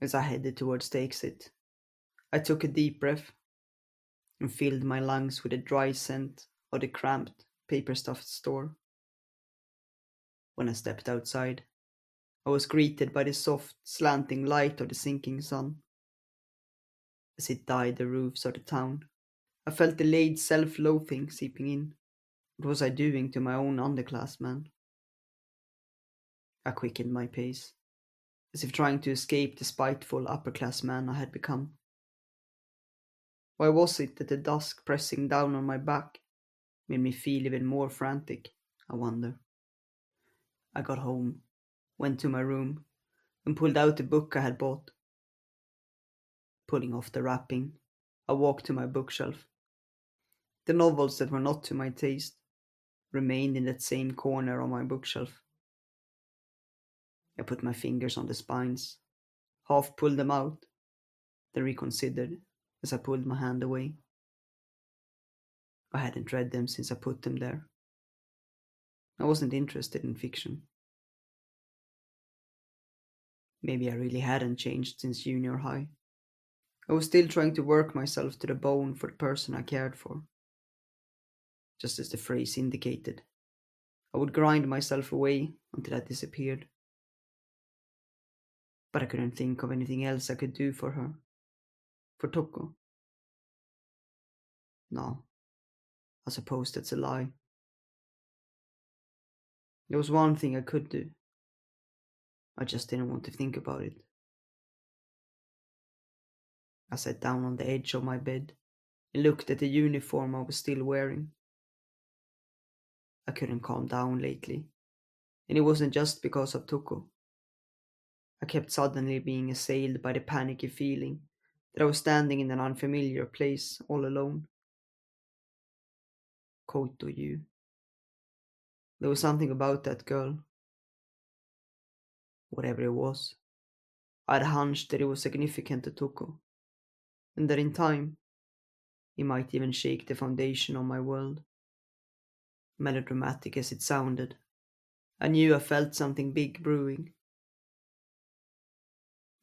As I headed towards the exit, I took a deep breath and filled my lungs with the dry scent of the cramped, paper-stuffed store. When I stepped outside, I was greeted by the soft, slanting light of the sinking sun. As it dyed the roofs of the town, I felt delayed self-loathing seeping in. What was I doing to my own underclassman? I quickened my pace, as if trying to escape the spiteful upper-class man I had become. Why was it that the dusk pressing down on my back made me feel even more frantic, I wonder? I got home, went to my room, and pulled out the book I had bought. Pulling off the wrapping, I walked to my bookshelf. The novels that were not to my taste remained in that same corner on my bookshelf. I put my fingers on the spines, half pulled them out, then reconsidered as I pulled my hand away. I hadn't read them since I put them there. I wasn't interested in fiction. Maybe I really hadn't changed since junior high. I was still trying to work myself to the bone for the person I cared for. Just as the phrase indicated, I would grind myself away until I disappeared. But I couldn't think of anything else I could do for her. For Toko. No, I suppose that's a lie. There was one thing I could do. I just didn't want to think about it. I sat down on the edge of my bed and looked at the uniform I was still wearing. I couldn't calm down lately, and it wasn't just because of Toko. I kept suddenly being assailed by the panicky feeling that I was standing in an unfamiliar place all alone. Koto Yu. There was something about that girl. Whatever it was, I'd hunched that it was significant to Toko, and that in time, it might even shake the foundation of my world. Melodramatic as it sounded, I knew I felt something big brewing.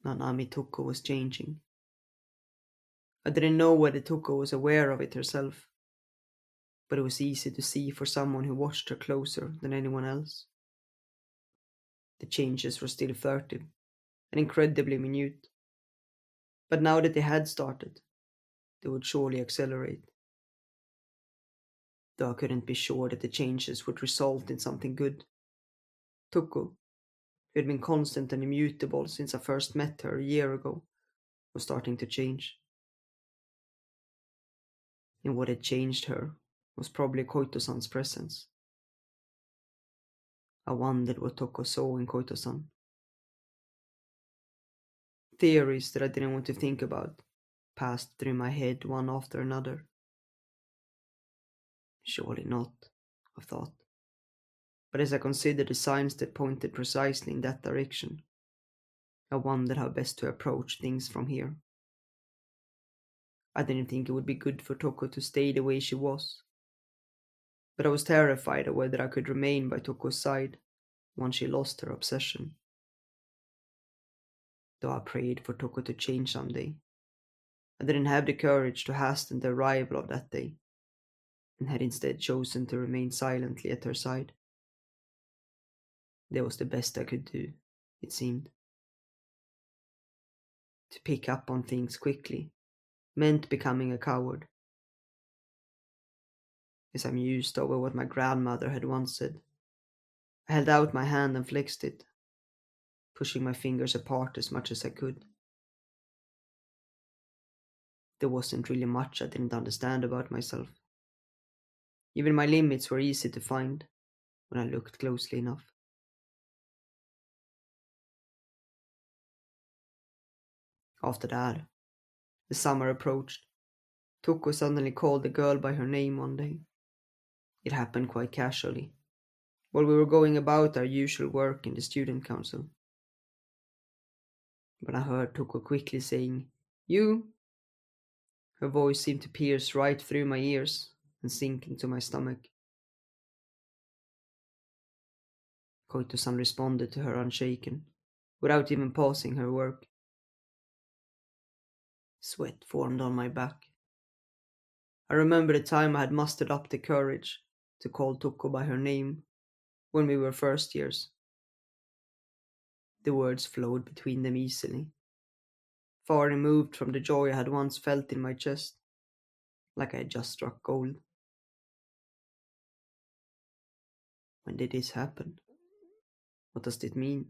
Nanami Toko was changing. I didn't know whether Toko was aware of it herself, but it was easy to see for someone who watched her closer than anyone else. The changes were still furtive and incredibly minute, but now that they had started, they would surely accelerate. Though I couldn't be sure that the changes would result in something good. Toko, who had been constant and immutable since I first met her a year ago, was starting to change. And what had changed her was probably Koito-san's presence. I wondered what Toko saw in Koito-san. Theories that I didn't want to think about passed through my head one after another. Surely not, I thought. But as I considered the signs that pointed precisely in that direction, I wondered how best to approach things from here. I didn't think it would be good for Toko to stay the way she was, but I was terrified of whether I could remain by Toko's side once she lost her obsession. Though I prayed for Toko to change someday, I didn't have the courage to hasten the arrival of that day, and had instead chosen to remain silently at her side. That was the best I could do, it seemed. To pick up on things quickly meant becoming a coward. As I mused over what my grandmother had once said, I held out my hand and flexed it, pushing my fingers apart as much as I could. There wasn't really much I didn't understand about myself. Even my limits were easy to find when I looked closely enough. After that, the summer approached. Toko suddenly called the girl by her name one day. It happened quite casually, while we were going about our usual work in the student council. But I heard Toko quickly saying, "You?" Her voice seemed to pierce right through my ears and sink into my stomach. Koito-san responded to her unshaken, without even pausing her work. Sweat formed on my back. I remember the time I had mustered up the courage to call Toko by her name when we were first years. The words flowed between them easily, far removed from the joy I had once felt in my chest, like I had just struck gold. When did this happen? What does it mean?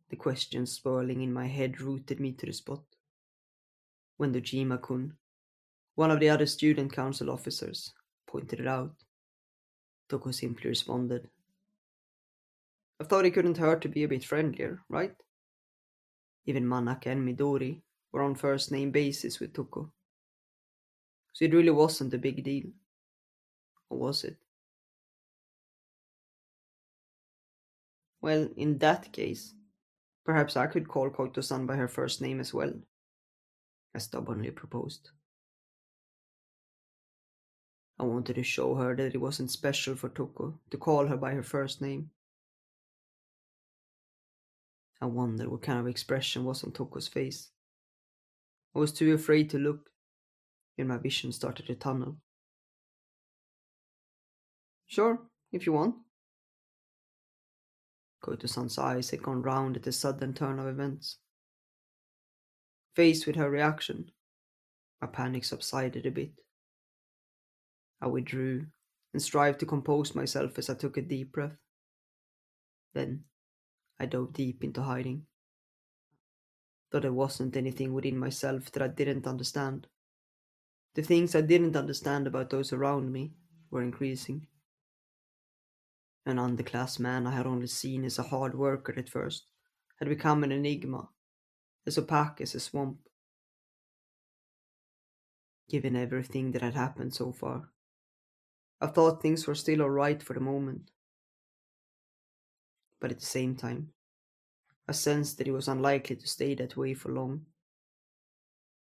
The questions swirling in my head rooted me to the spot. When Dojima-kun, one of the other student council officers, pointed it out, Toko simply responded, I thought it couldn't hurt to be a bit friendlier, right? Even Manaka and Midori were on first name basis with Toko. So it really wasn't a big deal. Or was it? Well, in that case, perhaps I could call Koito-san by her first name as well, I stubbornly proposed. I wanted to show her that it wasn't special for Toko to call her by her first name. I wondered what kind of expression was on Toko's face. I was too afraid to look, and my vision started to tunnel. Sure, if you want. Koito-san's eyes had gone round at the sudden turn of events. Faced with her reaction, my panic subsided a bit. I withdrew and strived to compose myself as I took a deep breath. Then I dove deep into hiding. Though there wasn't anything within myself that I didn't understand. The things I didn't understand about those around me were increasing. An underclass man I had only seen as a hard worker at first had become an enigma, as opaque as a swamp. Given everything that had happened so far, I thought things were still alright for the moment. But at the same time, I sensed that it was unlikely to stay that way for long.